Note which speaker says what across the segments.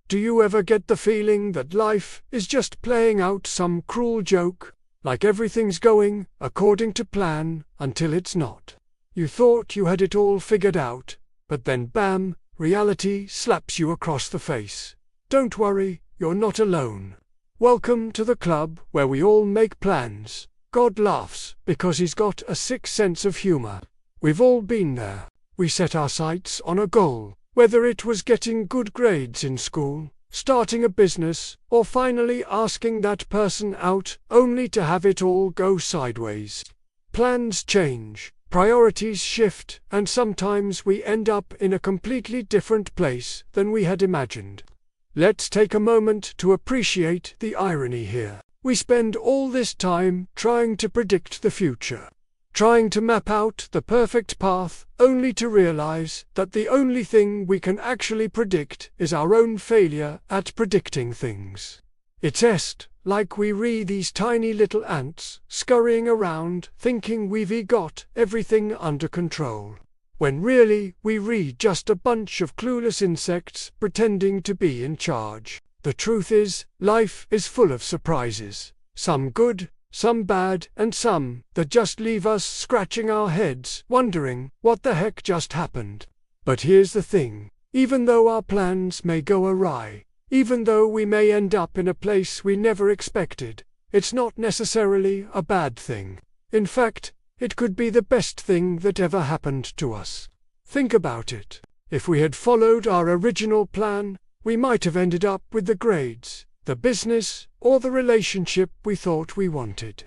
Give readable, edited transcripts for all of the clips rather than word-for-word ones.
Speaker 1: Do you ever get the feeling that life is just playing out some cruel joke, like everything's going according to plan until it's not? You thought you had it all figured out, but then bam, reality slaps you across the face. Don't worry, you're not alone. Welcome to the club where we all make plans. God laughs because he's got a sick sense of humor. We've all been there. We set our sights on a goal, whether it was getting good grades in school, starting a business, or finally asking that person out, only to have it all go sideways. Plans change, priorities shift, and sometimes we end up in a completely different place than we had imagined. Let's take a moment to appreciate the irony here. We spend all this time trying to predict the future, trying to map out the perfect path, only to realize that the only thing we can actually predict is our own failure at predicting things. It's like we read these tiny little ants scurrying around thinking we've got everything under control, when really we read just a bunch of clueless insects pretending to be in charge. The truth is, life is full of surprises, some good, some bad, and some that just leave us scratching our heads, wondering what the heck just happened. But here's the thing, even though our plans may go awry, even though we may end up in a place we never expected, it's not necessarily a bad thing. In fact, it could be the best thing that ever happened to us. Think about it. If we had followed our original plan, we might have ended up with the grades, the business, or the relationship we thought we wanted.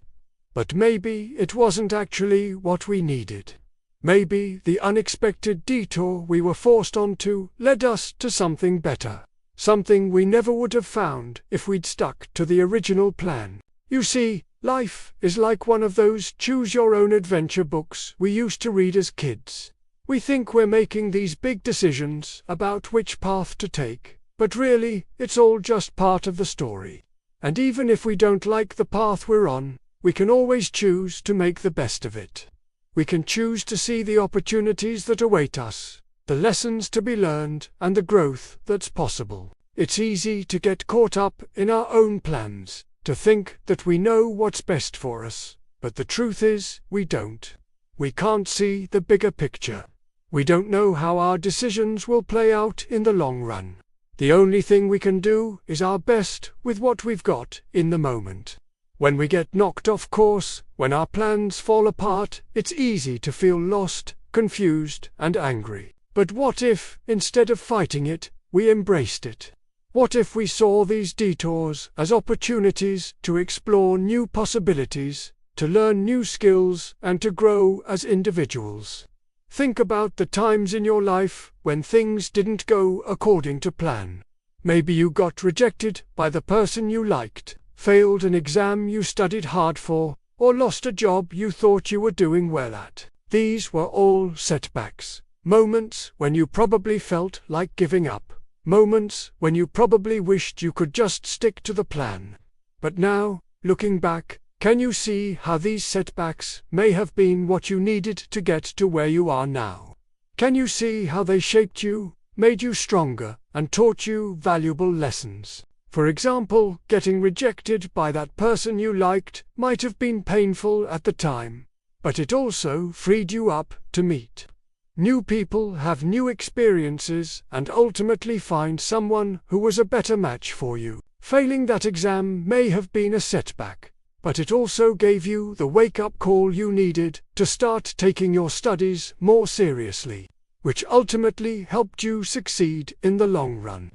Speaker 1: But maybe it wasn't actually what we needed. Maybe the unexpected detour we were forced onto led us to something better, something we never would have found if we'd stuck to the original plan. You see, life is like one of those choose-your-own-adventure books we used to read as kids. We think we're making these big decisions about which path to take, but really, it's all just part of the story. And even if we don't like the path we're on, we can always choose to make the best of it. We can choose to see the opportunities that await us, the lessons to be learned, and the growth that's possible. It's easy to get caught up in our own plans, to think that we know what's best for us, but the truth is, we don't. We can't see the bigger picture. We don't know how our decisions will play out in the long run. The only thing we can do is our best with what we've got in the moment. When we get knocked off course, when our plans fall apart, it's easy to feel lost, confused, and angry. But what if, instead of fighting it, we embraced it? What if we saw these detours as opportunities to explore new possibilities, to learn new skills, and to grow as individuals? Think about the times in your life when things didn't go according to plan. Maybe you got rejected by the person you liked, failed an exam you studied hard for, or lost a job you thought you were doing well at. These were all setbacks, moments when you probably felt like giving up, moments when you probably wished you could just stick to the plan. But now, looking back, can you see how these setbacks may have been what you needed to get to where you are now? Can you see how they shaped you, made you stronger, and taught you valuable lessons? For example, getting rejected by that person you liked might have been painful at the time, but it also freed you up to meet new people, have new experiences, and ultimately find someone who was a better match for you. Failing that exam may have been a setback, but it also gave you the wake-up call you needed to start taking your studies more seriously, which ultimately helped you succeed in the long run.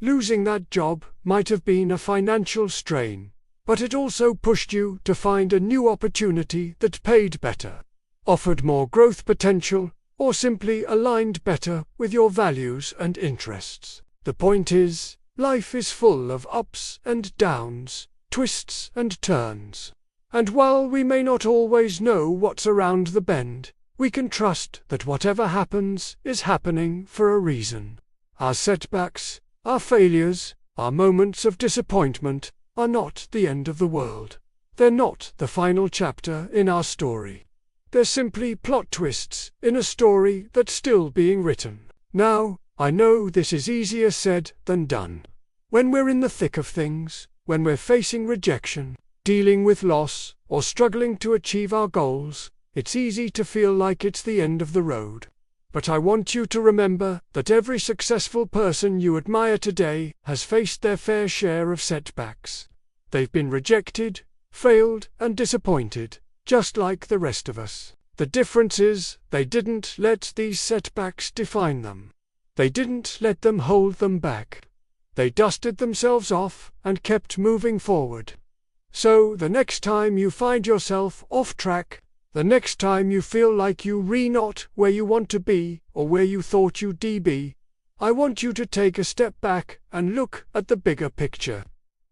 Speaker 1: Losing that job might have been a financial strain, but it also pushed you to find a new opportunity that paid better, offered more growth potential, or simply aligned better with your values and interests. The point is, life is full of ups and downs, twists and turns. And while we may not always know what's around the bend, we can trust that whatever happens is happening for a reason. Our setbacks, our failures, our moments of disappointment are not the end of the world. They're not the final chapter in our story. They're simply plot twists in a story that's still being written. Now, I know this is easier said than done. When we're in the thick of things, when we're facing rejection, dealing with loss, or struggling to achieve our goals, it's easy to feel like it's the end of the road. But I want you to remember that every successful person you admire today has faced their fair share of setbacks. They've been rejected, failed, and disappointed, just like the rest of us. The difference is, they didn't let these setbacks define them. They didn't let them hold them back. They dusted themselves off and kept moving forward. So the next time you find yourself off track, the next time you feel like you're not where you want to be or where you thought you'd be, I want you to take a step back and look at the bigger picture.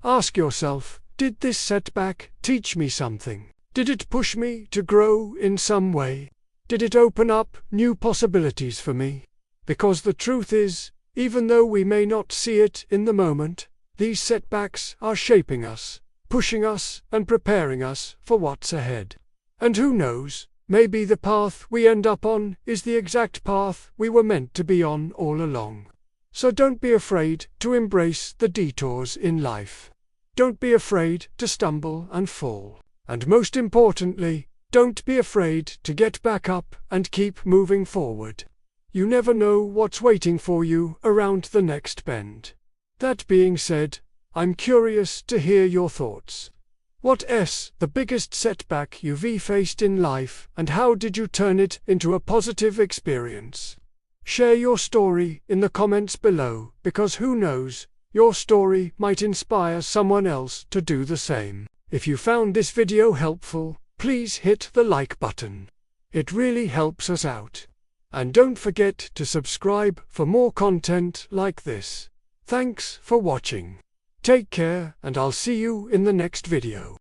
Speaker 1: Ask yourself, did this setback teach me something? Did it push me to grow in some way? Did it open up new possibilities for me? Because the truth is, even though we may not see it in the moment, these setbacks are shaping us, pushing us, and preparing us for what's ahead. And who knows, maybe the path we end up on is the exact path we were meant to be on all along. So don't be afraid to embrace the detours in life. Don't be afraid to stumble and fall. And most importantly, don't be afraid to get back up and keep moving forward. You never know what's waiting for you around the next bend. That being said, I'm curious to hear your thoughts. What's the biggest setback you've faced in life, and how did you turn it into a positive experience? Share your story in the comments below, because who knows, your story might inspire someone else to do the same. If you found this video helpful, please hit the like button. It really helps us out. And don't forget to subscribe for more content like this. Thanks for watching. Take care, and I'll see you in the next video.